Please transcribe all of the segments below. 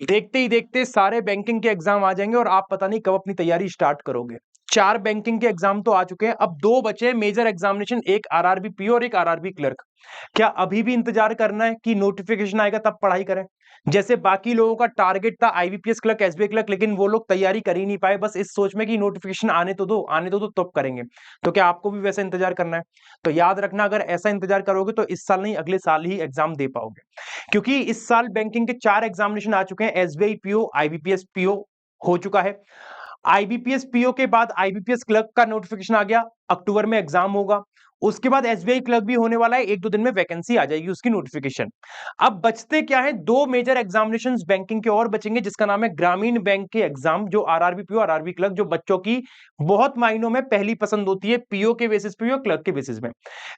देखते ही देखते सारे बैंकिंग के एग्जाम आ जाएंगे और आप पता नहीं कब अपनी तैयारी स्टार्ट करोगे। 4 बैंकिंग के एग्जाम तो आ चुके हैं, अब 2 बचे मेजर एग्जामिनेशन, एक आरआरबी पीओ और एक आरआरबी क्लर्क। क्या अभी भी इंतजार करना है कि नोटिफिकेशन आएगा तब पढ़ाई करें? जैसे बाकी लोगों का टारगेट था आईबीपीएस क्लर्क, एसबीआई क्लर्क, लेकिन वो लोग तैयारी कर ही नहीं पाए, बस इस सोच में कि नोटिफिकेशन आने तो तब करेंगे। तो क्या आपको भी वैसा इंतजार करना है? तो याद रखना, अगर ऐसा इंतजार करोगे तो इस साल नहीं अगले साल ही एग्जाम दे पाओगे, क्योंकि इस साल बैंकिंग के 4 एग्जामिनेशन आ चुके हैं। एसबीआई पीओ, आईबीपीएस पीओ हो चुका है। आईबीपीएस पीओ के बाद आईबीपीएस क्लर्क का नोटिफिकेशन आ गया, अक्टूबर में एग्जाम होगा। उसके बाद एसबीआई क्लर्क भी होने वाला है, 1-2 दिन में वैकेंसी आ जाएगी उसकी नोटिफिकेशन। अब बचते क्या है, 2 मेजर एग्जामिनेशंस बैंकिंग के और बचेंगे, जिसका नाम है ग्रामीण बैंक के एग्जाम, जो आरआरबी पीओ, आरआरबी क्लर्क, जो बच्चों की बहुत मायनों में पहली पसंद होती है, पीओ के बेसिस पे और क्लर्क के बेसिस में।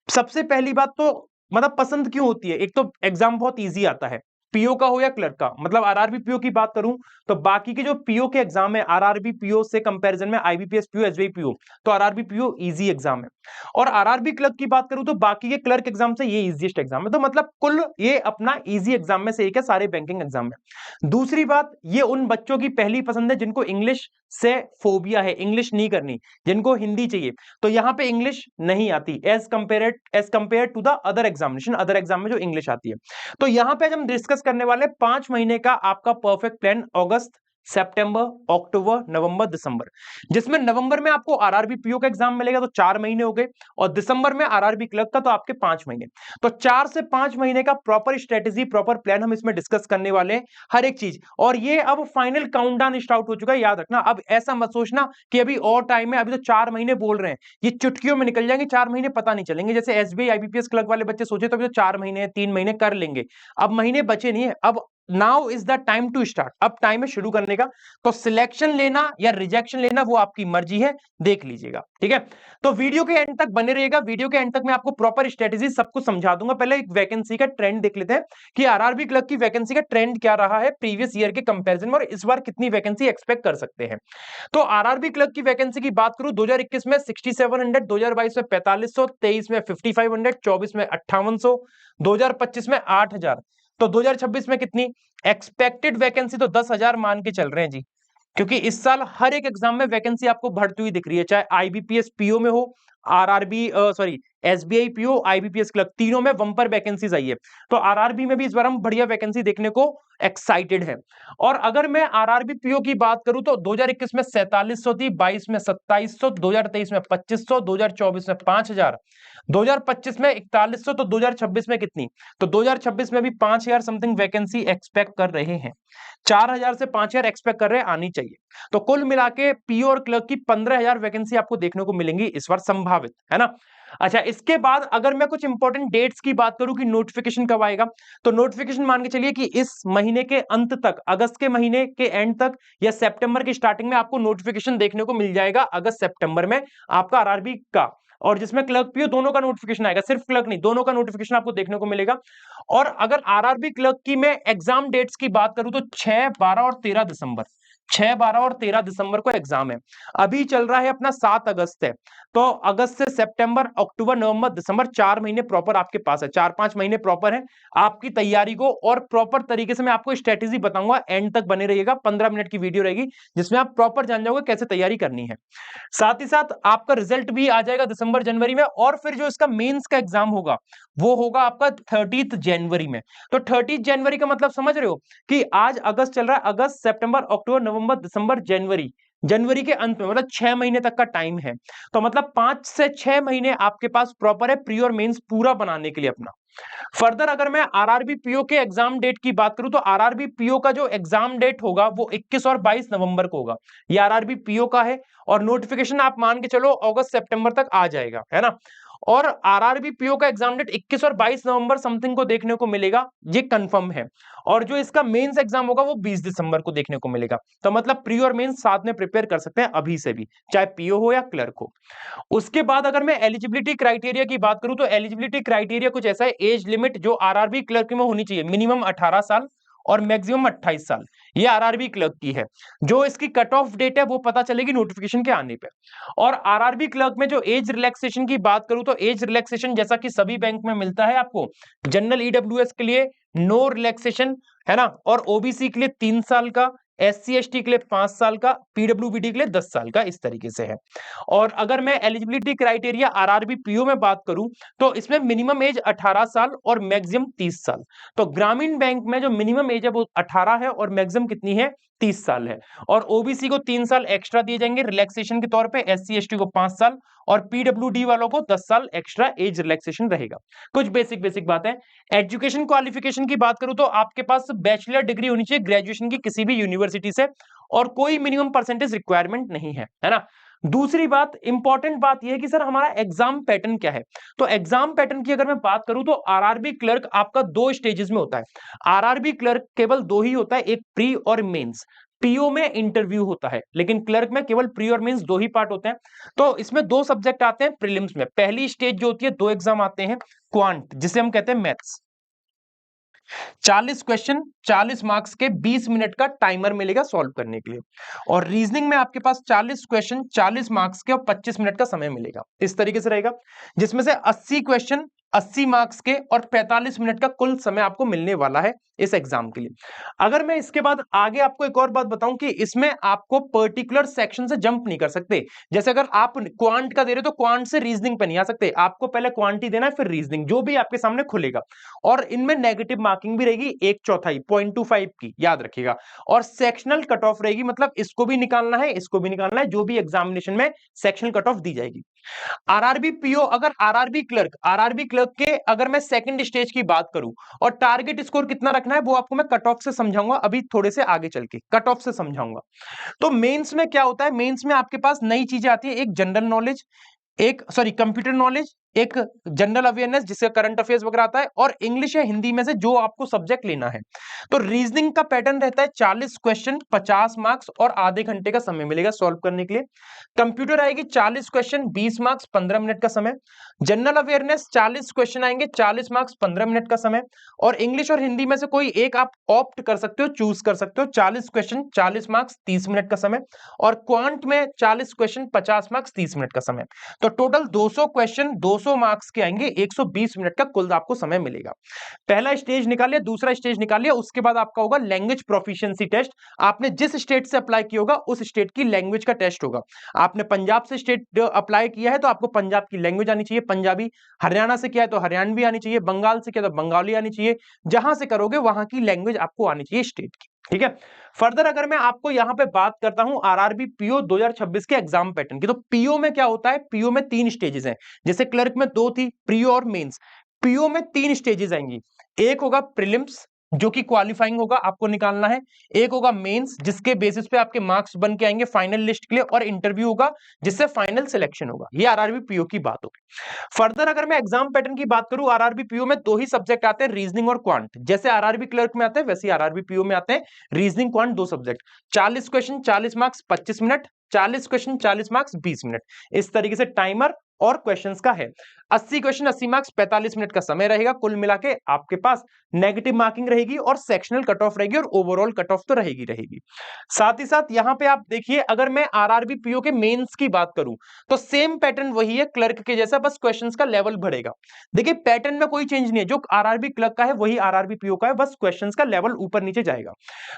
सबसे पहली बात तो मतलब पसंद क्यों होती है, एक तो एग्जाम बहुत इजी आता है, पीओ का हो या क्लर्क का। मतलब आरआरबी पीओ की बात करूं तो बाकी के जो पीओ के एग्जाम है, आरआरबी पीओ से कंपैरिजन में आईबीपीएस पीओ, एसबीआई पीओ, तो आरआरबी पीओ इजी एग्जाम है। और आरआरबी क्लर्क की बात करूं तो बाकी के क्लर्क एग्जाम से ये इजीएस्ट एग्जाम है। तो मतलब कुल ये अपना इजी एग्जाम में से एक है सारे बैंकिंग एग्जाम में। दूसरी बात, ये उन बच्चों की पहली पसंद है जिनको इंग्लिश से फोबिया है, इंग्लिश नहीं करनी, जिनको हिंदी चाहिए। तो यहां पे इंग्लिश नहीं आती as compare to the other examination, other exam में जो इंग्लिश आती है। तो यहां पे हम डिस्कस करने वाले 5 महीने का आपका परफेक्ट प्लान, अगस्त, सितंबर, अक्टूबर, नवंबर, दिसंबर, जिसमें नवंबर में आपको आरआरबी पीओ का एग्जाम मिलेगा तो 4 महीने हो गए, और दिसंबर में आरआरबी क्लर्क का, तो आपके 5 महीने। तो 4 से 5 महीने का प्रॉपर स्ट्रेटेजी, प्रॉपर प्लान हम इसमें डिस्कस करने वाले हैं, हर एक चीज। और ये अब फाइनल काउंटडाउन स्टार्ट हो चुका है, याद रखना। अब ऐसा मत सोचना कि अभी और टाइम है, अभी तो 4 महीने बोल रहे हैं, ये चुटकियों में निकल जाएंगे, 4 महीने पता नहीं चलेंगे। जैसे एसबीआई आईबीपीएस क्लर्क वाले बच्चे सोचे तो अभी तो 4 महीने, 3 महीने कर लेंगे, अब महीने बचे नहीं है। अब now is the time to start, अब टाइम है शुरू करने का। तो सिलेक्शन लेना या रिजेक्शन लेना वो आपकी मर्जी है, देख लीजिएगा, ठीक है। तो वीडियो के एंड तक बने रहिएगा, वीडियो के एंड तक मैं आपको प्रॉपर स्ट्रेटेजी सब कुछ समझा दूंगा। पहले एक वैकेंसी का ट्रेंड देख लेते हैं कि आरआरबी क्लर्क की वैकेंसी का ट्रेंड क्या रहा है प्रीवियस ईयर के कंपैरिजन में, और इस बार कितनी वैकेंसी एक्सपेक्ट कर सकते हैं। तो आरआरबी क्लर्क की वैकेंसी की बात करूं, 2021 में 6700, 2022 में 4500, 23 में 5500, 24 में 5800, 2025 में 8000। तो 2026 में कितनी एक्सपेक्टेड वैकेंसी? तो 10,000 मान के चल रहे हैं जी, क्योंकि इस साल हर एक एग्जाम में वैकेंसी आपको बढ़ती हुई दिख रही है, चाहे आईबीपीएस पीओ में हो, RRB sorry SBI PO, IBPS clerk, तीनों में बम्पर वैकेंसीज आई है। तो आरआरबी में भी इस बार हम बढ़िया वैकेंसी देखने को एक्साइटेड है। और अगर मैं आरआरबी पीओ की बात करूं तो 2021 में 4700 थी, 22 में 2700, 2023 में 2500, 2024 में 5000, 2025 में 4100, तो 2026 में कितनी? तो 2026 में भी 5000 समथिंग वैकेंसी एक्सपेक्ट कर रहे हैं, 4000 से 5000 एक्सपेक्ट कर रहे हैं, आनी चाहिए। तो कुल मिला के पीओ और क्लर्क की 15,000 वैकेंसी आपको देखने को मिलेंगी इस बार संभावित, है ना। अच्छा, इसके बाद अगर मैं कुछ इंपॉर्टेंट डेट्स की बात करूं कि नोटिफिकेशन कब आएगा, तो नोटिफिकेशन मान के चलिए कि इस महीने के अंत तक, अगस्त के महीने के एंड तक या सितंबर की स्टार्टिंग में आपको नोटिफिकेशन देखने को मिल जाएगा, अगस्त सितंबर में आपका आरआरबी का, और जिसमें क्लर्क पीओ दोनों का नोटिफिकेशन आएगा, सिर्फ क्लर्क नहीं, दोनों का नोटिफिकेशन आपको देखने को मिलेगा। और अगर आरआरबी क्लर्क की मैं एग्जाम डेट्स की बात करूं तो 6, 12 और 13 दिसंबर, 6, 12 और 13 दिसंबर को एग्जाम है। अभी चल रहा है अपना 7 अगस्त है, तो अगस्त से सितंबर, अक्टूबर, नवंबर, दिसंबर, 4 महीने प्रॉपर आपके पास है, 4-5 महीने प्रॉपर है आपकी तैयारी को। और प्रॉपर तरीके से मैं आपको स्ट्रेटेजी बताऊंगा, एंड तक बने रहिएगा, 15 मिनट की वीडियो रहेगी जिसमें आप प्रॉपर जान जाओगे कैसे तैयारी करनी है। साथ ही साथ आपका रिजल्ट भी आ जाएगा दिसंबर जनवरी में, और फिर जो इसका मेंस का एग्जाम होगा वो होगा आपका 30 जनवरी में। तो 30 जनवरी का मतलब समझ रहे हो कि आज अगस्त चल रहा है, अगस्त, सितंबर, अक्टूबर, नवंबर, दिसंबर, जनवरी, जनवरी के अंत में, मतलब 6 महीने तक का टाइम है। तो मतलब 5 से 6 महीने आपके पास प्रॉपर है प्री और मेंस पूरा बनाने के लिए अपना। फर्दर अगर मैं आरआरबी पीओ के एग्जाम डेट की बात करूं तो आरआरबी पीओ का जो एग्जाम डेट होगा वो 21 और 22 नवंबर को होगा, ये आरआरबी पीओ का है। और नोटिफिकेशन आप मान के चलो अगस्त सितंबर तक आ जाएगा, है ना। और आरआरबी पीओ का एग्जाम डेट 21 और 22 नवंबर समथिंग को देखने को मिलेगा, ये कंफर्म है। और जो इसका मेंस एग्जाम होगा वो 20 दिसंबर को देखने को मिलेगा। तो मतलब प्री और मेंस साथ में प्रिपेयर कर सकते हैं अभी से भी, चाहे पीओ हो या क्लर्क हो। उसके बाद अगर मैं एलिजिबिलिटी क्राइटेरिया की बात करूं तो एलिजिबिलिटी क्राइटेरिया कुछ ऐसा है, एज लिमिट जो आरआरबी क्लर्क में होनी चाहिए मिनिमम 18 साल और मैक्सिमम 28 साल, ये आरआरबी क्लर्क की है। जो इसकी कट ऑफ डेट है वो पता चलेगी नोटिफिकेशन के आने पे। और आरआरबी क्लर्क में जो एज रिलैक्सेशन की बात करूं तो एज रिलैक्सेशन जैसा कि सभी बैंक में मिलता है आपको, जनरल ईडब्ल्यूएस के लिए नो रिलैक्सेशन, है ना। और ओबीसी के लिए 3 साल का, एससी एसटी के लिए 5 साल का, पीडब्ल्यूबीडी के लिए 10 साल का, इस तरीके से है। और अगर मैं एलिजिबिलिटी क्राइटेरिया आरआरबी पीओ में बात करूं तो इसमें मिनिमम एज 18 साल और मैक्सिमम 30 साल। तो ग्रामीण बैंक में जो मिनिमम एज है वो 18 है और मैक्सिमम कितनी है, 30 साल है। और ओबीसी को 3 साल एक्स्ट्रा दिए जाएंगे रिलैक्सेशन के तौर पे, एससी एसटी को 5 साल और पीडब्ल्यूडी वालों को 10 साल एक्स्ट्रा एज रिलैक्सेशन रहेगा। कुछ बेसिक बेसिक बात है। एजुकेशन क्वालिफिकेशन की बात करूं तो आपके पास बैचलर डिग्री होनी चाहिए ग्रेजुएशन की किसी भी यूनिवर्सिटी से, और कोई मिनिमम परसेंटेज रिक्वायरमेंट नहीं है ना। दूसरी बात, इंपॉर्टेंट बात यह है कि सर हमारा एग्जाम पैटर्न क्या है। तो एग्जाम पैटर्न की अगर मैं बात करूं तो आरआरबी क्लर्क आपका 2 स्टेजेस में होता है। आरआरबी क्लर्क केवल 2 ही होता है, एक प्री और मेंस। पीओ में इंटरव्यू होता है, लेकिन क्लर्क में केवल प्री और मेंस 2 ही पार्ट होते हैं। तो इसमें 2 सब्जेक्ट आते हैं प्रीलिम्स में। पहली स्टेज जो होती है, 2 एग्जाम आते हैं, क्वांट जिसे हम कहते हैं मैथ्स, 40 क्वेश्चन 40 मार्क्स के, 20 मिनट का टाइमर मिलेगा सॉल्व करने के लिए। और रीजनिंग में आपके पास 40 क्वेश्चन 40 मार्क्स के और 25 मिनट का समय मिलेगा, इस तरीके से रहेगा। जिसमें से 80 क्वेश्चन 80 मार्क्स के और 45 मिनट का कुल समय आपको मिलने वाला है इस एग्जाम के लिए। अगर मैं इसके बाद आगे आपको एक और बात बताऊं कि इसमें आपको पर्टिकुलर सेक्शन से जंप नहीं कर सकते। जैसे अगर आप क्वांट का दे रहे हो तो क्वांट से रीजनिंग पे नहीं आ सकते, आपको पहले क्वांटी देना है फिर रीजनिंग, जो भी आपके सामने खुलेगा। और इनमें नेगेटिव मार्किंग भी रहेगी 1/4 0.25 की, याद रखिएगा। और सेक्शनल कट ऑफ रहेगी, मतलब इसको भी निकालना है इसको भी निकालना है, जो भी एग्जामिनेशन में सेक्शनल कट ऑफ दी जाएगी। आरआरबी पीओ, अगर आरआरबी क्लर्क के अगर मैं सेकंड स्टेज की बात करूं और टारगेट स्कोर कितना रखना है वो आपको मैं कट ऑफ से समझाऊंगा, अभी थोड़े से आगे चल के कट ऑफ से समझाऊंगा। तो मेंस में क्या होता है, मेंस में आपके पास नई चीजें आती है, एक जनरल नॉलेज, एक सॉरी कंप्यूटर नॉलेज, एक जनरल अवेयरनेस जिसका करंट अफेयर्स वगैरह आता है, और इंग्लिश या हिंदी में से जो आपको सब्जेक्ट लेना है। तो रीजनिंग का पैटर्न रहता है 40 क्वेश्चन 50 मार्क्स और आधे घंटे का समय मिलेगा सॉल्व करने के लिए। कंप्यूटर आएगी 40 क्वेश्चन 20 मार्क्स 15 मिनट का समय। जनरल अवेयरनेस 40 क्वेश्चन आएंगे 40 मार्क्स 15 मिनट का समय। और इंग्लिश और हिंदी में से कोई एक आप ऑप्ट कर सकते हो, चूज कर सकते हो, 40 क्वेश्चन 40 मार्क्स 30 मिनट का समय। और क्वांट में 40 क्वेश्चन 50 मार्क्स 30 मिनट का समय। तो टोटल 200 क्वेश्चन 200 मार्क्स के आएंगे, 120 मिनट का कुल आपको समय मिलेगा। पहला स्टेज निकाल लिया, दूसरा स्टेज निकाल लिया, उसके बाद आपका होगा लैंग्वेज प्रोफिशिएंसी टेस्ट। आपने जिस स्टेट से अप्लाई किया होगा उस स्टेट की लैंग्वेज का टेस्ट होगा। आपने पंजाब से स्टेट अप्लाई किया है तो आपको पंजाब की लैंग्वेज आनी चाहिए पंजाबी, हरियाणा से किया है तो हरियाणवी आनी चाहिए, बंगाल से किया तो बंगाली आनी चाहिए, जहां से करोगे वहां की लैंग्वेज आपको आनी चाहिए स्टेट की, ठीक है। फर्दर अगर मैं आपको यहां पे बात करता हूं आरआरबी पीओ 2026 के एग्जाम पैटर्न की, तो पीओ में क्या होता है, पीओ में 3 स्टेजेस हैं। जैसे क्लर्क में 2 थी, प्रीओ और मेंस, पीओ में 3 स्टेजेस आएंगी। एक होगा प्रीलिम्स जो कि क्वालिफाइंग होगा, आपको निकालना है। एक होगा मेंस जिसके बेसिस पे आपके मार्क्स बन के आएंगे फाइनल लिस्ट के लिए, और इंटरव्यू होगा जिससे फाइनल सिलेक्शन होगा। ये आरआरबी पीओ की बात होगी। फर्दर अगर मैं एग्जाम पैटर्न की बात करूं, आरआरबी पीओ में 2 ही सब्जेक्ट आते हैं, रीजनिंग और क्वांट। जैसे आरआरबी क्लर्क में आते हैं वैसे आरआरबी पीओ में आते हैं, reasoning quant 2 subject. 40 question 40 marks 25 minute, 40 question 40 marks 20 minute, इस तरीके से टाइमर और क्वेश्चंस का है। 80 क्वेश्चन 80 मार्क्स 45 मिनट का समय रहेगा। कुल मिला के आपके पास नेगेटिव मार्किंग रहेगी और सेक्शनल कट ऑफ रहेगी, और ओवरऑल कट ऑफ तो रहेगी। साथ ही साथ यहां पे आप देखिए, अगर मैं आरआरबी पीओ के मेंस की बात करूं तो सेम पैटर्न वही है क्लर्क के जैसा, बस क्वेश्चंस का लेवल बढ़ेगा। देखिए पैटर्न में कोई चेंज नहीं है, जो आरआरबी क्लर्क का है वही आरआरबी पीओ का है, बस क्वेश्चंस का लेवल ऊपर नीचे जाएगा।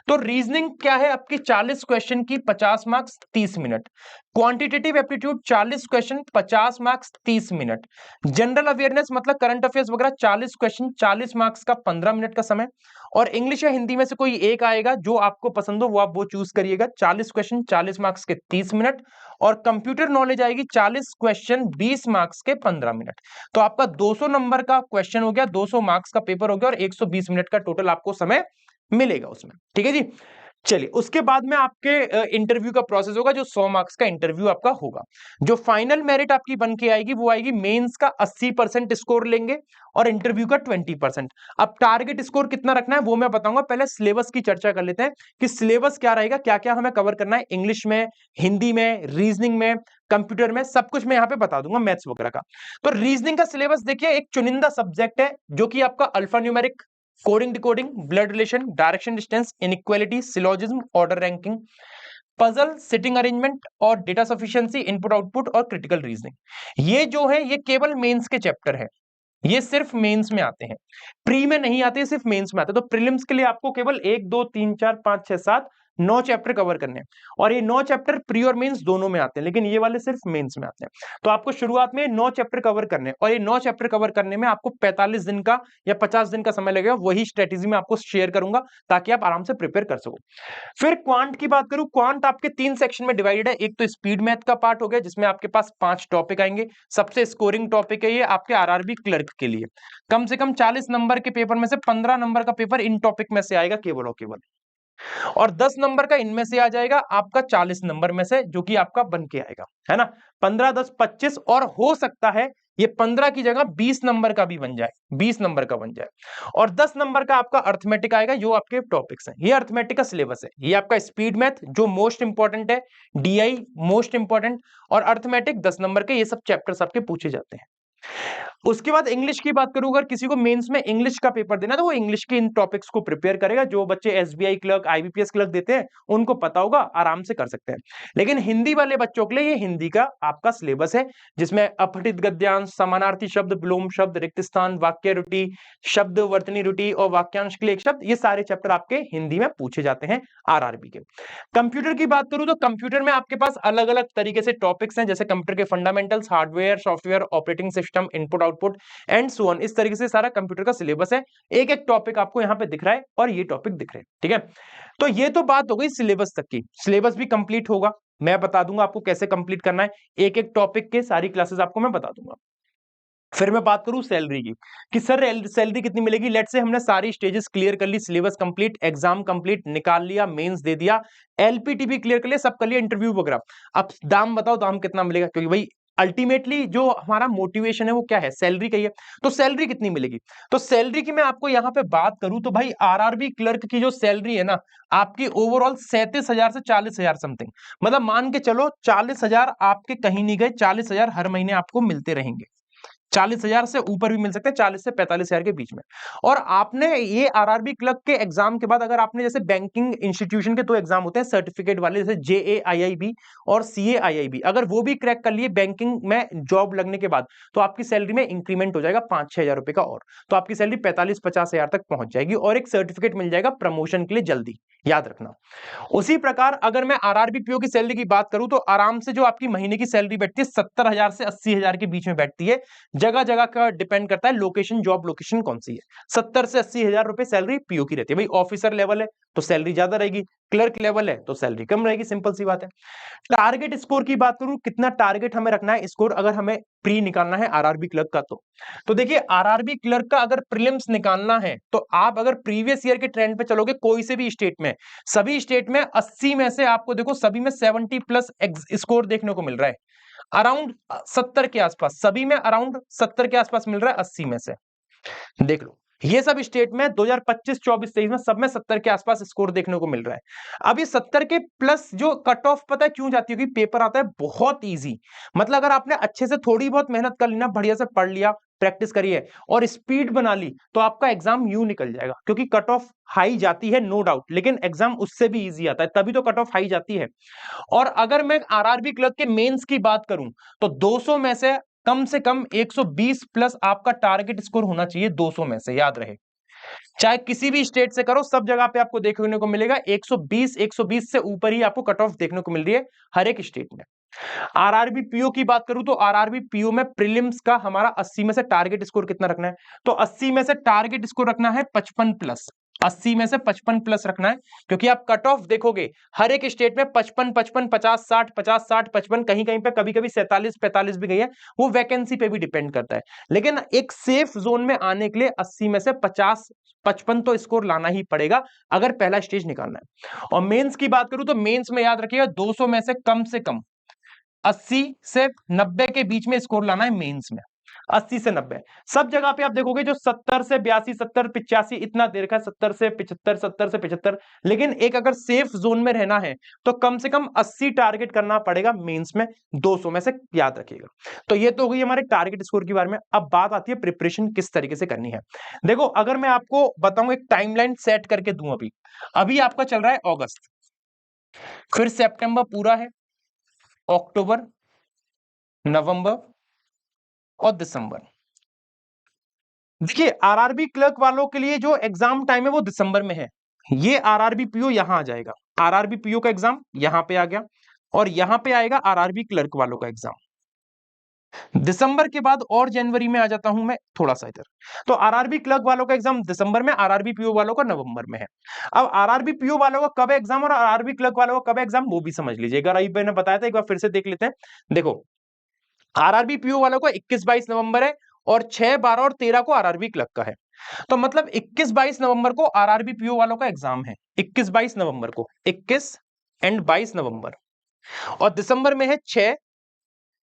तो रीजनिंग क्या है आपकी, 40 क्वेश्चन की 50 marks 30 minute. Quantitative aptitude 40 question 50 marks 30 minute. General awareness मतलब करंट अफेयर्स वगैरह 40 क्वेश्चन 40 मार्क्स का 15 मिनट का समय। और इंग्लिश या हिंदी में से कोई एक आएगा, जो आपको पसंद हो वो आप वो चूज करिएगा, 40 क्वेश्चन 40 मार्क्स के 30 मिनट। और कंप्यूटर नॉलेज आएगी 40 क्वेश्चन 20 मार्क्स के 15 मिनट। तो आपका 200 नंबर का क्वेश्चन हो गया, 200 मार्क्स का पेपर हो गया, और 120 मिनट का टोटल आपको समय मिलेगा उसमें, ठीक है जी। चलिए उसके बाद में आपके इंटरव्यू का प्रोसेस होगा, जो 100 मार्क्स का इंटरव्यू आपका होगा। जो फाइनल मेरिट आपकी बन के आएगी वो आएगी, मेंस का 80% स्कोर लेंगे और इंटरव्यू का 20%। अब टारगेट स्कोर कितना रखना है वो मैं बताऊंगा, पहले सिलेबस की चर्चा कर लेते हैं कि सिलेबस क्या रहेगा, क्या क्या हमें कवर करना है, इंग्लिश में, हिंदी में, रीजनिंग में, कंप्यूटर में, सब कुछ मैं यहाँ पे बता दूंगा, मैथ्स वगैरह का। तो रीजनिंग का सिलेबस देखिए, एक चुनिंदा सब्जेक्ट है जो कि आपका alpha numeric, coding decoding, blood relation, direction distance, inequality, syllogism, order ranking, puzzle, sitting arrangement और डेटा सफिशिएंसी, इनपुट आउटपुट और क्रिटिकल रीजनिंग। ये जो है ये केवल मेंस के चैप्टर है। ये सिर्फ मेंस में आते हैं, प्री में नहीं आते, सिर्फ मेंस में आते हैं। तो प्रीलिम्स के लिए आपको केवल 1 2 3 4 5 6 7 9 चैप्टर कवर करने हैं, और ये 9 चैप्टर प्री और मेंस दोनों में आते हैं, लेकिन ये वाले सिर्फ मेंस में आते हैं। तो आपको शुरुआत में 9 चैप्टर कवर करने हैं, और ये 9 चैप्टर कवर करने में आपको 45 दिन का या 50 दिन का समय लगेगा। वही स्ट्रेटेजी मैं आपको शेयर करूंगा ताकि आप आराम से प्रिपेयर कर सको। फिर क्वांट की बात करूं, क्वांट आपके 3 सेक्शन में डिवाइडेड है। एक तो स्पीड मैथ का पार्ट हो गया, जिसमें आपके पास 5 टॉपिक आएंगे। सबसे स्कोरिंग टॉपिक है ये आपके आरआरबी क्लर्क के लिए। कम से कम 40 नंबर के पेपर में से 15 नंबर का पेपर इन टॉपिक में से आएगा केवल और केवल, और 10 नंबर का इनमें से आ जाएगा आपका 40 नंबर में से, जो कि आपका बन के आएगा, है ना। 15 10 25, और हो सकता है ये 15 की जगह 20 नंबर का भी बन जाए, 20 नंबर का बन जाए। और 10 नंबर का आपका अर्थमेटिक आएगा, जो आपके टॉपिक्स हैं। ये अर्थमेटिक का सिलेबस है। ये आपका स्पीड मैथ जो मोस्ट इंपॉर्टेंट है, डीआई मोस्ट इंपॉर्टेंट, और अर्थमेटिक 10 नंबर के, ये सब चैप्टर्स आपके पूछे जाते हैं। उसके बाद इंग्लिश की बात करूं, अगर किसी को मेंस में इंग्लिश का पेपर देना है, तो वो इंग्लिश के इन टॉपिक्स को प्रिपेयर करेगा। जो बच्चे एसबीआई क्लर्क, आईबीपीएस क्लर्क देते हैं, उनको पता होगा, आराम से कर सकते हैं। लेकिन हिंदी वाले बच्चों के लिए ये हिंदी का आपका सिलेबस है, जिसमें अपठित गद्यांश, समानार्थी शब्द, विलोम शब्द, रिक्त स्थान, वाक्य रुटि, शब्द वर्तनी रुटि और वाक्यांश के लिए एक शब्द, ये सारे चैप्टर आपके हिंदी में पूछे जाते हैं आरआरबी के। कंप्यूटर की बात करूं तो कंप्यूटर में आपके पास अलग अलग तरीके से टॉपिक्स हैं, जैसे कंप्यूटर के fundamentals, hardware, software, operating system, input output and so on. इस तरीके से सारा कंप्यूटर का सिलेबस है। एक एक टॉपिक आपको यहां पे दिख रहा है, और ये टॉपिक दिख रहे हैं, ठीक है। तो ये तो बात हो गई सिलेबस तक की। सिलेबस भी कंप्लीट होगा, मैं बता दूंगा आपको कैसे कंप्लीट करना है। एक एक टॉपिक के सारी क्लासेस आपको मैं बता दूंगा। फिर मैं बात करूं सैलरी की, कि सर सैलरी कितनी मिलेगी। लेट से हमने सारी स्टेजेस क्लियर कर ली, सिलेबस कंप्लीट, एग्जाम कंप्लीट, निकाल लिया, मेंस दे दिया, एलपीटी भी क्लियर कर लिया, सब कर लिया, इंटरव्यू वगैरह। अब दाम बताओ, दाम कितना मिलेगा, क्योंकि भाई अल्टीमेटली जो हमारा मोटिवेशन है वो क्या है, सैलरी का ही है। तो सैलरी कितनी मिलेगी, तो सैलरी की मैं आपको यहां पे बात करूं तो भाई आरआरबी क्लर्क की जो सैलरी है ना, आपकी ओवरऑल 37,000 से 40,000 समथिंग। मतलब मान के चलो 40,000 आपके कहीं नहीं गए, 40,000 हर महीने आपको मिलते रहेंगे। 40,000 से ऊपर भी मिल सकते हैं, 40 से 45,000 के बीच में। और आपने ये आरआरबी क्लर्क के एग्जाम के बाद, अगर आपने जैसे बैंकिंग इंस्टीट्यूशन के 2 एग्जाम होते हैं सर्टिफिकेट वाले, जैसे जेएआईआईबी और सीएआईआईबी, अगर वो भी क्रैक कर लिए बैंकिंग में जॉब लगने के बाद, तो आपकी सैलरी में इंक्रीमेंट हो जाएगा 5-6 हजार रुपए का, और तो आपकी सैलरी 45-50 हजार तक पहुंच जाएगी, और एक सर्टिफिकेट मिल जाएगा प्रमोशन के लिए जल्दी, याद रखना। उसी प्रकार अगर मैं आरआरबी पीओ की सैलरी की बात करूं, तो आराम से जो आपकी महीने की सैलरी बैठती है 70,000 से 80,000 के बीच में बैठती है। जगह जगह का डिपेंड करता है, लोकेशन, जॉब लोकेशन कौन सी है। 70 से 80,000 रुपए सैलरी पीओ की रहती है। भाई ऑफिसर लेवल है तो सैलरी ज्यादा रहेगी, क्लर्क लेवल है तो सैलरी कम रहेगी, सिंपल सी बात है। टारगेट स्कोर की बात करूं, कितना टारगेट हमें रखना है स्कोर, अगर हमें प्री निकालना है आरआरबी क्लर्क का, तो देखिए आरआरबी क्लर्क का अगर प्रीलिम्स निकालना है, तो आप अगर प्रीवियस ईयर के ट्रेंड पे चलोगे, कोई से भी स्टेट में, सभी स्टेट में 80 में से आपको देखो सभी में 70 प्लस स्कोर देखने को मिल रहा है। अराउंड 70 के आसपास, सभी में अराउंड 70 के आसपास मिल रहा है 80 में से। देख लो, ये सब स्टेट में 2025 24 23 में सब में 70 के आसपास स्कोर देखने को मिल रहा है। अब ये 70 के प्लस जो कट ऑफ पता है क्यों जाती है, क्योंकि पेपर आता है बहुत इजी। मतलब अगर आपने अच्छे से थोड़ी बहुत मेहनत कर ली ना, बढ़िया से पढ़ लिया, प्रैक्टिस करिए और स्पीड बना ली, तो आपका एग्जाम यूं निकल जाएगा। क्योंकि कट ऑफ हाई जाती है नो डाउट, लेकिन एग्जाम उससे भी इजी आता है, तभी तो कट ऑफ हाई जाती है। और अगर मैं आरआरबी क्लर्क के मेंस की बात करूं, तो 200 में से कम 120 प्लस आपका टारगेट स्कोर होना चाहिए, 200 में से, याद रहे। चाहे किसी भी स्टेट से करो, सब जगह पे आपको देखने को मिलेगा 120 से ऊपर ही आपको कट ऑफ देखने को मिल रही है हर एक स्टेट में। आरआरबी पीओ की बात करूं, तो आरआरबी पीओ में प्रीलिम्स का हमारा 80 में से टारगेट स्कोर कितना रखना है, तो 80 में से टारगेट स्कोर रखना है 55 प्लस। 80 में से 55 प्लस रखना है, क्योंकि आप कट ऑफ देखोगे हर एक स्टेट में 55 55 50 60 50 60 55, कहीं कहीं पे कभी कभी 47 45 भी गई है, वो वैकेंसी पे भी डिपेंड करता है। लेकिन एक सेफ जोन में आने के लिए 80 में से 50 55 तो स्कोर लाना ही पड़ेगा, अगर पहला स्टेज निकालना है। और मेंस की बात करूं, तो मेंस में याद रखिएगा 200 में से कम 80 से 90 के बीच में स्कोर लाना है मेंस में। 80 से 90 सब जगह पे आप देखोगे जो 70 से 82 70 85 इतना देर का, 70 से 75 70 से 75। लेकिन एक अगर सेफ जोन में रहना है, तो कम से कम 80 टारगेट करना पड़ेगा मेंस में, 200 में से, याद रखिएगा। तो ये तो हो गई हमारे टारगेट स्कोर के बारे में। अब बात आती है प्रिपरेशन किस तरीके से करनी है। देखो अगर मैं आपको बताऊं, एक टाइमलाइन सेट करके दूं, अभी अभी आपका चल रहा है अगस्त, फिर सितंबर पूरा है, अक्टूबर, नवंबर और दिसंबर, देखिए आरआरबी क्लर्क वालों के लिए जो एग्जाम टाइम है वो दिसंबर में है। ये आरआरबी पीओ यहां आ जाएगा, आरआरबी पीओ का एग्जाम यहां पे आ गया, और यहां पे आएगा आरआरबी क्लर्क वालों का एग्जाम दिसंबर के बाद, और जनवरी में आ जाता हूं मैं थोड़ा सा इधर। तो आरआरबी क्लर्क वालों का एग्जाम दिसंबर में, आरआरबी पीओ वालों का नवंबर में है। अब आरआरबी पीओ वालों का कब एग्जाम और आरआरबी क्लर्क वालों का कब एग्जाम वो भी समझ लीजिए, अगर अभी मैंने बताया था एक बार फिर से देख लेते हैं। देखो आरआरबी पीओ वालों को 21-22 नवंबर है, और 6, 12 और 13 को आरआरबी क्लर्क का है। तो मतलब 21-22 नवंबर को आरआरबी पीओ वालों का एग्जाम है, 21-22 नवंबर को, 21 एंड 22 नवंबर। और दिसंबर में है 6,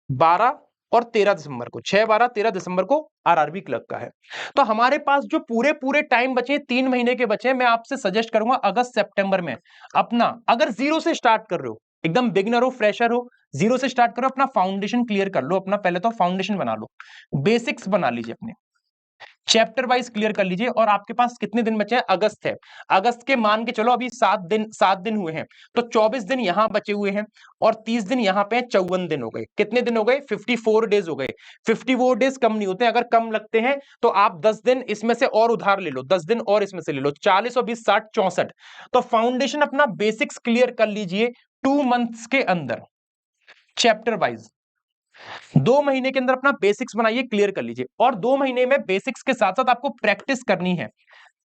12 और 13 दिसंबर को, 6, 12, 13 दिसंबर को आरआरबी क्लर्क का है। तो हमारे पास जो पूरे पूरे टाइम बचे, 3 महीने के बचे, मैं आपसे सजेस्ट करूंगा अगस्त सितंबर में अपना, अगर जीरो से स्टार्ट कर रहे हो, एकदम बिगिनर हो, फ्रेशर हो, जीरो से स्टार्ट करो, अपना फाउंडेशन क्लियर कर लो, अपना पहले तो फाउंडेशन बना लो, बेसिक्स बना लीजिए, अपने चैप्टर वाइज क्लियर कर लीजिए। और आपके पास कितने दिन बचे हैं? अगस्त है, अगस्त के मान के चलो अभी 7 दिन हुए हैं, तो 24 दिन यहां बचे हुए हैं, और 30 दिन यहां पे 54 दिन हो गए। कितने दिन हो गए? 54 डेज हो गए। 54 डेज कम नहीं होते, अगर कम लगते हैं तो आप 10 दिन इसमें से और उधार ले लो, 10 दिन और इसमें से ले लो, 40 और 20, 60, 64। तो फाउंडेशन अपना बेसिक्स क्लियर कर लीजिए 2 मंथ्स के अंदर, चैप्टर वाइज 2 महीने के अंदर अपना बेसिक्स बनाइए, क्लियर कर लीजिए। और 2 महीने में बेसिक्स के साथ साथ आपको प्रैक्टिस करनी है,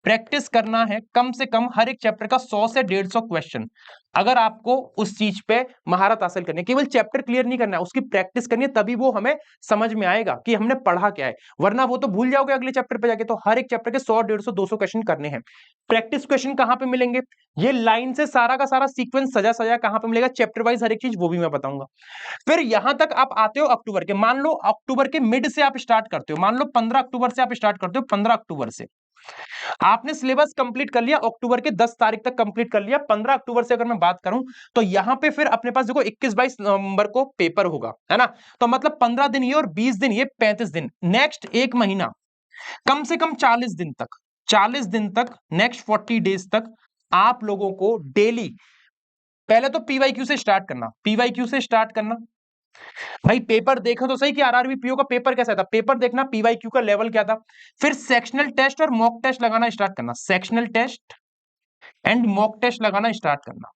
प्रैक्टिस करना है कम से कम हर एक चैप्टर का 100 से 150 क्वेश्चन। अगर आपको उस चीज पे महारत हासिल करनी है, केवल चैप्टर क्लियर नहीं करना है, उसकी प्रैक्टिस करनी है, तभी वो हमें समझ में आएगा कि हमने पढ़ा क्या है, वरना वो तो भूल जाओगे अगले चैप्टर पे जाके। तो हर एक चैप्टर के 100, 150, 200 क्वेश्चन करने हैं। प्रैक्टिस क्वेश्चन कहां पे मिलेंगे? ये लाइन से सारा का सारा सीक्वेंस सजा सजा कहां पे मिलेगा, चैप्टर वाइज हर एक चीज, वो भी मैं बताऊंगा। फिर यहां तक आप आते हो अक्टूबर के, मान लो अक्टूबर के मिड से आप स्टार्ट करते हो, मान लो 15 अक्टूबर से आप स्टार्ट करते हो, 15 अक्टूबर से आपने सिलेबस कंप्लीट कर लिया, अक्टूबर के 10 तारीख तक कंप्लीट कर लिया। 15 अक्टूबर से अगर मैं बात करूं तो यहां पे फिर अपने पास देखो 21-22 नवंबर को पेपर होगा, है ना? तो मतलब 15 दिन ये और 20 दिन ये, 35 दिन, नेक्स्ट एक महीना, कम से कम 40 दिन तक, 40 दिन तक, नेक्स्ट 40 डेज तक आप लोगों को डेली पहले तो पीवाईक्यू से स्टार्ट करना, पीवाईक्यू से स्टार्ट करना। भाई पेपर देखो तो सही कि आरआरबी पीओ का पेपर कैसा था, पेपर देखना पीवाईक्यू का लेवल क्या था। फिर सेक्शनल टेस्ट और मॉक टेस्ट लगाना स्टार्ट करना, sectional test and mock test लगाना स्टार्ट करना,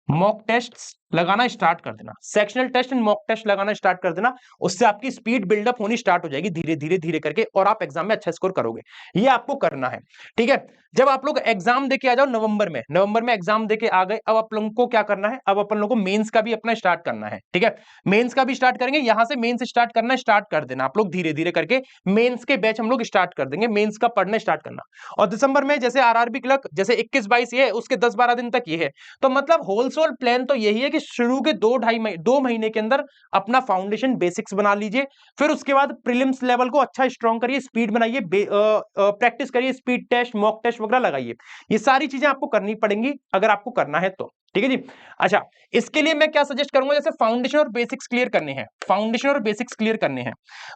मॉक टेस्ट लगाना स्टार्ट कर देना, sectional test and mock test लगाना स्टार्ट कर देना। उससे आपकी स्पीड बिल्डअप होनी स्टार्ट हो जाएगी धीरे धीरे धीरे करके, और आप एग्जाम में अच्छा स्कोर करोगे। ये आपको करना है, ठीक है? जब आप लोग एग्जाम देके आ जाओ नवंबर में, नवंबर में एग्जाम देके आ गए, अब आप लोगों को क्या करना है? अब अपन लोगों को मेंस का भी अपना स्टार्ट करना है, ठीक है? मेंस का भी स्टार्ट करेंगे, यहां से मेंस स्टार्ट करना, स्टार्ट कर देना आप लोग धीरे धीरे करके। मेंस के बैच हम लोग स्टार्ट कर देंगे, मेंस का पढ़ना स्टार्ट करना। और दिसंबर में जैसे आरआरबी क्लर्क, जैसे 21-22 ये है, उसके 10-12 दिन तक ये है। तो मतलब होलसोल प्लान तो यही है कि शुरू के 2 महीने के अंदर अपना फाउंडेशन बेसिक्स बना लीजिए। फिर उसके बाद प्रीलिम्स लेवल को अच्छा स्ट्रॉन्ग करिए, स्पीड बनाइए, प्रैक्टिस करिए, स्पीड टेस्ट, मॉक टेस्ट वगैरह लगाइए। ये सारी चीजें आपको करनी पड़ेंगी अगर आपको करना है तो, ठीक है जी। अच्छा, इसके लिए मैं क्या सजेस्ट करूंगा, जैसे फाउंडेशन और बेसिक्स क्लियर करने हैं, फाउंडेशन और बेसिक्स क्लियर करने हैं,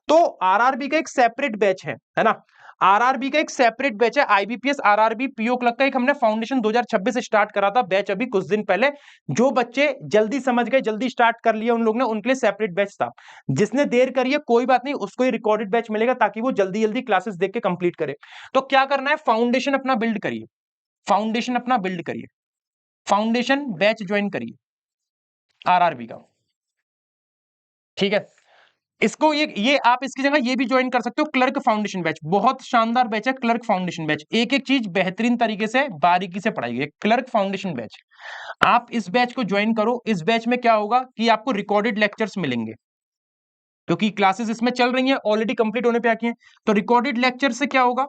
तो आरआरबी का एक सेपरेट बैच है ना? आरआरबी का एक सेपरेट बैच है, आईबीपीएस आरआरबी पीओ क्लर्क का एक हमने फाउंडेशन 2026 से स्टार्ट करा था बैच, अभी कुछ दिन पहले। जो बच्चे जल्दी समझ गए, जल्दी स्टार्ट कर लिया उन लोग ने, उनके लिए सेपरेट बैच था। जिसने देर करी है कोई बात नहीं, उसको ये रिकॉर्डेड बैच मिलेगा, ताकि वो जल्दी जल्दी क्लासेस देख के कंप्लीट करे। तो क्या करना है? फाउंडेशन अपना बिल्ड करिए, फाउंडेशन अपना बिल्ड करिए, फाउंडेशन बैच ज्वाइन करिए आरआरबी का, ठीक है? इसको ये आप इसकी जगह ये भी ज्वाइन कर सकते हो, क्लर्क फाउंडेशन बैच, बहुत शानदार बैच है क्लर्क फाउंडेशन बैच, एक एक चीज बेहतरीन तरीके से बारीकी से पढ़ाई गई, क्लर्क फाउंडेशन बैच। आप इस बैच को ज्वाइन करो। इस बैच में क्या होगा कि आपको रिकॉर्डेड लेक्चर्स मिलेंगे, क्योंकि क्लासेस इसमें चल रही हैं, ऑलरेडी कंप्लीट होने पे आती हैं। तो रिकॉर्डेड लेक्चर से क्या होगा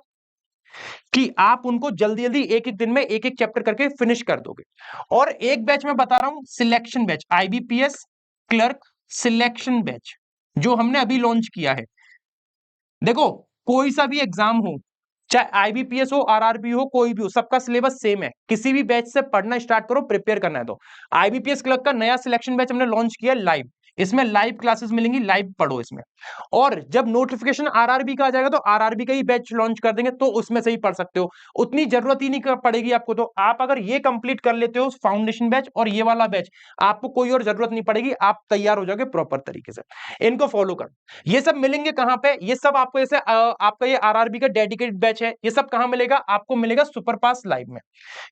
कि आप उनको जल्दी जल्दी एक एक दिन में एक एक चैप्टर करके फिनिश कर दोगे। और एक बैच मैं बता रहा हूं, selection batch, IBPS clerk selection batch, जो हमने अभी लॉन्च किया है। देखो कोई सा भी एग्जाम हो, चाहे आईबीपीएस हो, आरआरबी हो, कोई भी हो, सबका सिलेबस सेम है। किसी भी बैच से पढ़ना स्टार्ट करो, प्रिपेयर करना है तो। आईबीपीएस क्लर्क का नया सिलेक्शन बैच हमने लॉन्च किया लाइव, इसमें लाइव क्लासेस मिलेंगी, लाइव पढ़ो इसमें। और जब नोटिफिकेशन आरआरबी का आ जाएगा तो आरआरबी का ही बैच लॉन्च कर देंगे, तो उसमें से ही पढ़ सकते हो, उतनी जरूरत ही नहीं पड़ेगी आपको। तो आप अगर ये कंप्लीट कर लेते हो फाउंडेशन बैच और ये वाला बैच, आपको कोई और जरूरत नहीं पड़ेगी, आप तैयार हो जाओगे प्रॉपर तरीके से। इनको फॉलो करो। ये सब मिलेंगे कहां पे, ये सब आपको जैसे आपका ये आरआरबी का डेडिकेटेड बैच है, ये सब कहां मिलेगा आपको, मिलेगा सुपरपास लाइव में।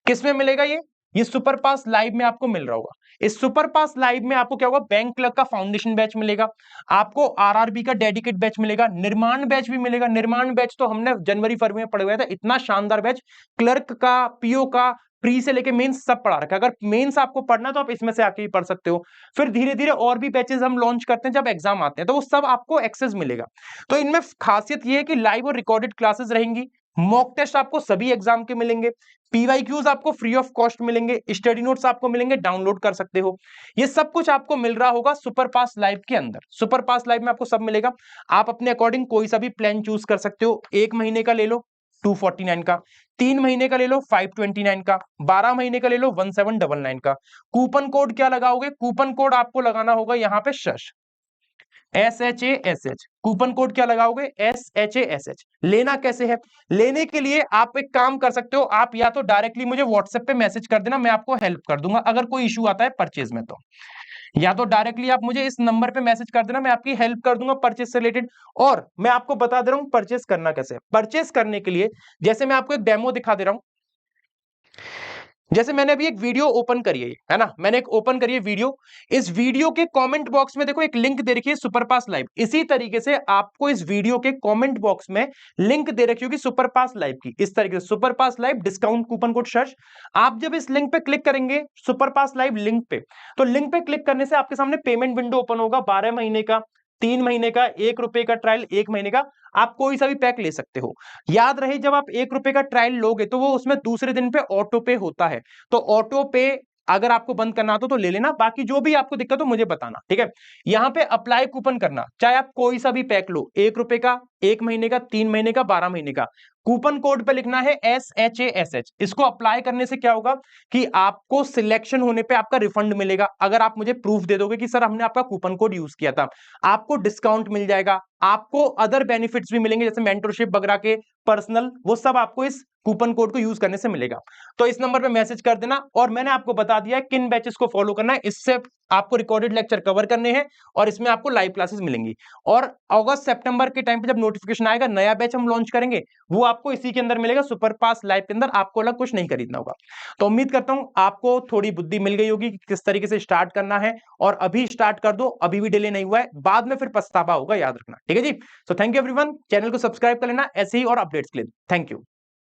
किसमें मिलेगा ये सुपरपास लाइव में आपको मिल रहा होगा। इस सुपरपास लाइव में आपको क्या होगा, बैंक क्लर्क का फाउंडेशन बैच मिलेगा, आपको आरआरबी का डेडिकेट बैच मिलेगा, निर्माण बैच भी मिलेगा। निर्माण बैच तो हमने जनवरी फरवरी में पढ़े हुए था, इतना शानदार बैच, क्लर्क का, पीओ का, प्री से लेके मेंस सब पढ़ा रखा है। अगर मेंस आपको पढ़ना तो आप इसमें से आके भी पढ़ सकते हो। फिर धीरे धीरे और भी बैचेस हम लॉन्च करते हैं, जब एग्जाम आते हैं तो वो सब आपको एक्सेस मिलेगा। तो इनमें खासियत ये है कि लाइव और रिकॉर्डेड क्लासेस रहेंगी, मॉक टेस्ट आपको सभी एग्जाम के मिलेंगे, पीवाईक्यूज आपको फ्री ऑफ कॉस्ट मिलेंगे, स्टडी नोट्स आपको मिलेंगे, डाउनलोड कर सकते हो। ये सब कुछ आपको मिल रहा होगा सुपरपास लाइव के अंदर। सुपरपास लाइव में आपको सब मिलेगा, आप अपने अकॉर्डिंग कोई सा भी प्लान चूज कर सकते हो। 1 महीने का ले लो 249 का, 3 महीने का ले लो 529 का, 12 महीने का ले लो 1799 का। कूपन कोड क्या लगाओगे, कूपन कोड आपको लगाना होगा यहाँ पे शश, SHASH। कूपन कोड क्या लगाओगे, SHASH। लेना कैसे है, लेने के लिए आप एक काम कर सकते हो, आप या तो डायरेक्टली मुझे व्हाट्सएप पे मैसेज कर देना, मैं आपको हेल्प कर दूंगा अगर कोई इशू आता है परचेज में। तो या तो डायरेक्टली आप मुझे इस नंबर पे मैसेज कर देना, मैं आपकी हेल्प कर दूंगा परचेज से रिलेटेड। और मैं आपको बता दे रहा हूं परचेज करना कैसे है। परचेज करने के लिए जैसे मैं आपको एक डेमो दिखा दे रहा हूं, जैसे मैंने अभी एक वीडियो ओपन करी है ना, मैंने एक ओपन करी है वीडियो। इस वीडियो के कमेंट बॉक्स में देखो एक लिंक दे रखी है सुपरपास लाइव। इसी तरीके से आपको इस वीडियो के कमेंट बॉक्स में लिंक दे रखी होगी सुपरपास लाइव की, इस तरीके से superpass live discount coupon code search. आप जब इस लिंक पे क्लिक करेंगे सुपरपास लाइव लिंक पे, तो लिंक पे क्लिक करने से आपके सामने पेमेंट विंडो ओपन होगा, 12 महीने का, 3 महीने का, 1 रुपए का ट्रायल, 1 महीने का। आप कोई सा भी पैक ले सकते हो। याद रहे जब आप 1 रुपए का ट्रायल लोगे तो वो उसमें दूसरे दिन पे ऑटो पे होता है, तो ऑटो पे अगर आपको बंद करना तो ले लेना, बाकी जो भी आपको दिक्कत हो मुझे बताना, ठीक है। यहां पे अप्लाई कूपन करना, चाहे आप कोई सा भी पैक लो, 1 रुपए का, 1 महीने का, 3 महीने का, 12 महीने का, कूपन कोड पे लिखना है SHASH। इसको अप्लाई करने से क्या होगा कि आपको सिलेक्शन होने पे आपका रिफंड मिलेगा। अगर आप मुझे प्रूफ दे दोगे कि सर हमने आपका कूपन कोड यूज किया था, आपको डिस्काउंट मिल जाएगा, आपको अदर बेनिफिट्स भी मिलेंगे जैसे मेंटरशिप वगैरह के, पर्सनल, वो सब आपको इस कूपन कोड को यूज करने से मिलेगा। तो इस नंबर पे मैसेज कर देना। और मैंने आपको बता दिया है किन बैचेस को फॉलो करना है, इससे आपको रिकॉर्डेड लेक्चर कवर करने हैं और इसमें आपको लाइव क्लासेस मिलेंगी। और अगस्त सितंबर के टाइम पे जब नोटिफिकेशन आएगा, नया बैच हम लॉन्च करेंगे, वो आपको इसी के अंदर मिलेगा, सुपरपास लाइव के अंदर। आपको अलग कुछ नहीं खरीदना होगा। तो उम्मीद करता हूं आपको थोड़ी बुद्धि मिल गई होगी कि किस तरीके से स्टार्ट करना है, और अभी स्टार्ट कर दो, अभी भी डिले नहीं हुआ है, बाद में फिर पछतावा होगा, याद रखना, ठीक है जी। So thank you everyone, channel को सब्सक्राइब कर लेना ऐसे ही और अपडेट्स के लिए। Thank you.